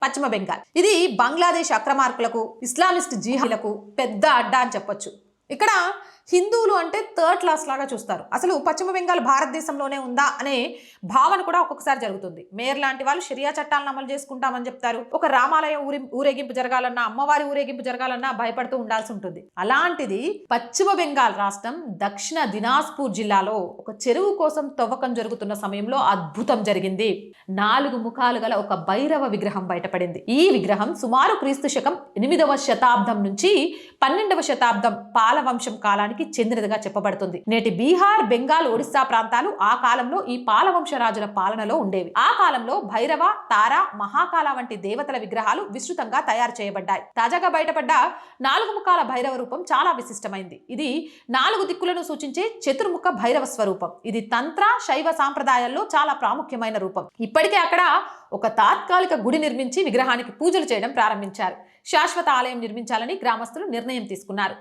పశ్చిమ బెంగాల్ ఇది బంగ్లాదేశ్ అక్రమార్కులకు ఇస్లామిస్ట్ జిహాదీలకు పెద్ద అడ్డా అని చెప్పొచ్చు. ఇక్కడ హిందువులు అంటే థర్డ్ క్లాస్ లాగా చూస్తారు. అసలు పశ్చిమ బెంగాల్ భారతదేశంలోనే ఉందా అనే భావన కూడా ఒక్కొక్కసారి జరుగుతుంది. మేయర్ లాంటి వాళ్ళు షరియా చట్టాలను అమలు చేసుకుంటామని చెప్తారు. ఒక రామాలయం ఊరేగింపు జరగాలన్నా, అమ్మవారి ఊరేగింపు జరగాలన్నా భయపడుతూ ఉండాల్సి ఉంటుంది. అలాంటిది పశ్చిమ బెంగాల్ రాష్ట్రం దక్షిణ దినాజ్పూర్ జిల్లాలో ఒక చెరువు కోసం తవ్వకం జరుగుతున్న సమయంలో అద్భుతం జరిగింది. 4 ముఖాలు గల ఒక భైరవ విగ్రహం బయటపడింది. ఈ విగ్రహం సుమారు క్రీస్తు శకం 8వ శతాబ్దం నుంచి 12వ శతాబ్దం పాలవంశం కాలానికి చెందినదిగా చెప్పబడుతుంది. నేటి బీహార్, బెంగాల్, ఒడిస్సా ప్రాంతాలు ఆ కాలంలో ఈ పాలవంశ రాజుల పాలనలో ఉండేవి. ఆ కాలంలో భైరవ, తార, మహాకాల వంటి దేవతల విగ్రహాలు విస్తృతంగా తయారు చేయబడ్డాయి. తాజాగా బయటపడ్డ 4 ముఖాల భైరవ రూపం చాలా విశిష్టమైంది. ఇది 4 దిక్కులను సూచించే చతుర్ముఖ భైరవ స్వరూపం. ఇది తంత్ర, శైవ సాంప్రదాయాల్లో చాలా ప్రాముఖ్యమైన రూపం. ఇప్పటికే అక్కడ ఒక తాత్కాలిక గుడి నిర్మించి విగ్రహానికి పూజలు చేయడం ప్రారంభించారు. శాశ్వత ఆలయం నిర్మించాలని గ్రామస్తులు నిర్ణయం తీసుకున్నారు.